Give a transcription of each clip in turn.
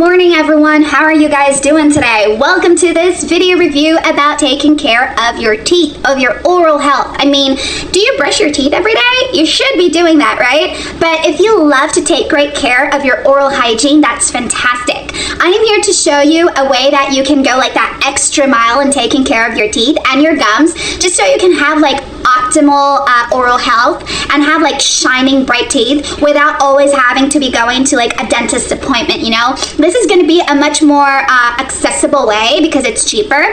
morning, everyone. How are you guys doing today? Welcome to this video review about taking care of your teeth, of your oral health. I mean, do you brush your teeth every day? You should be doing that, right? But if you love to take great care of your oral hygiene, that's fantastic. I am here to show you a way that you can go like that extra mile in taking care of your teeth and your gums, just so you can have like optimal oral health and have like shining bright teeth without always having to be going to like a dentist appointment, you know? This is going to be a much more accessible way because it's cheaper,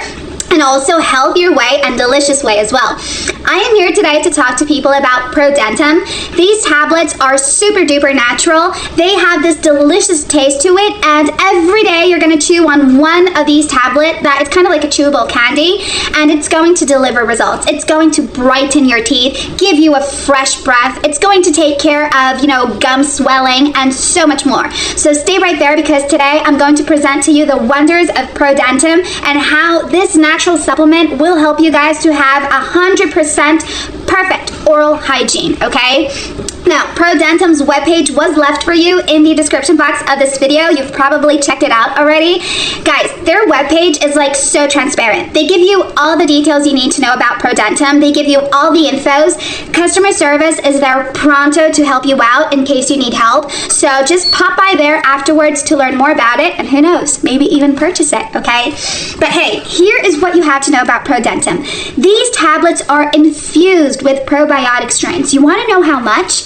and also healthier way and delicious way as well. I am here today to talk to people about ProDentim. These tablets are super duper natural. They have this delicious taste to it, and every day you're gonna chew on one of these tablets that it's kind of like a chewable candy, and it's going to deliver results. It's going to brighten your teeth, give you a fresh breath. It's going to take care of, you know, gum swelling and so much more. So stay right there because today I'm going to present to you the wonders of ProDentim and how this natural supplement will help you guys to have 100% perfect oral hygiene, okay? Now, ProDentim's webpage was left for you in the description box of this video. You've probably checked it out already. Guys, their webpage is like so transparent. They give you all the details you need to know about ProDentim. They give you all the infos. Customer service is there pronto to help you out in case you need help. So just pop by there afterwards to learn more about it, and who knows, maybe even purchase it, okay? But hey, here is what you have to know about ProDentim. These tablets are infused with probiotic strains. You want to know how much?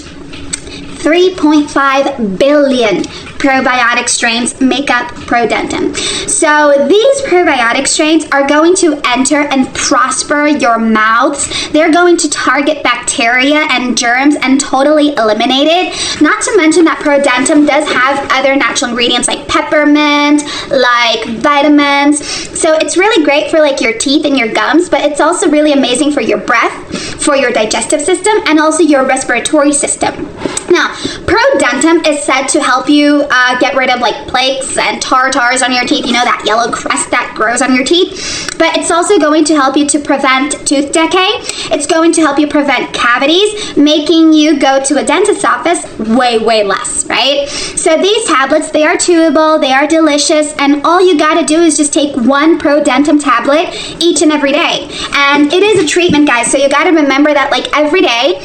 3.5 billion probiotic strains make up ProDentim. So these probiotic strains are going to enter and prosper your mouths. They're going to target bacteria and germs and totally eliminate it. Not to mention that ProDentim does have other natural ingredients like peppermint, like vitamins. So it's really great for like your teeth and your gums, but it's also really amazing for your breath, for your digestive system, and also your respiratory system. Now, ProDentim is said to help you get rid of like plaques and tartars on your teeth, you know, that yellow crust that grows on your teeth. But it's also going to help you to prevent tooth decay. It's going to help you prevent cavities, making you go to a dentist's office way less, right? So these tablets, they are chewable, they are delicious, and all you gotta do is just take one ProDentim tablet each and every day. And it is a treatment, guys, so you gotta remember that like every day,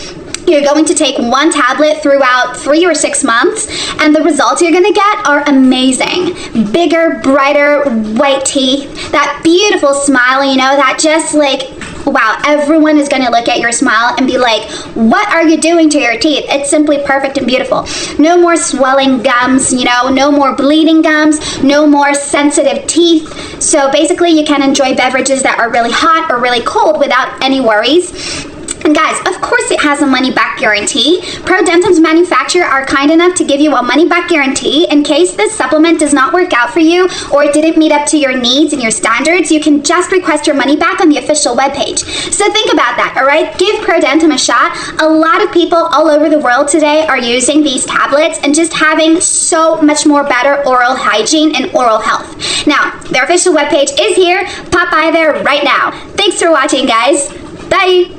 you're going to take one tablet throughout 3 or 6 months, and the results you're gonna get are amazing. Bigger, brighter, white teeth, that beautiful smile, you know, that just like, wow, everyone is gonna look at your smile and be like, what are you doing to your teeth? It's simply perfect and beautiful. No more swelling gums, you know, no more bleeding gums, no more sensitive teeth. So basically you can enjoy beverages that are really hot or really cold without any worries. And guys, of course it has a money-back guarantee. ProDentim's manufacturer are kind enough to give you a money-back guarantee in case this supplement does not work out for you or it didn't meet up to your needs and your standards. You can just request your money back on the official webpage. So think about that, all right? Give ProDentim a shot. A lot of people all over the world today are using these tablets and just having so much more better oral hygiene and oral health. Now, their official webpage is here. Pop by there right now. Thanks for watching, guys. Bye.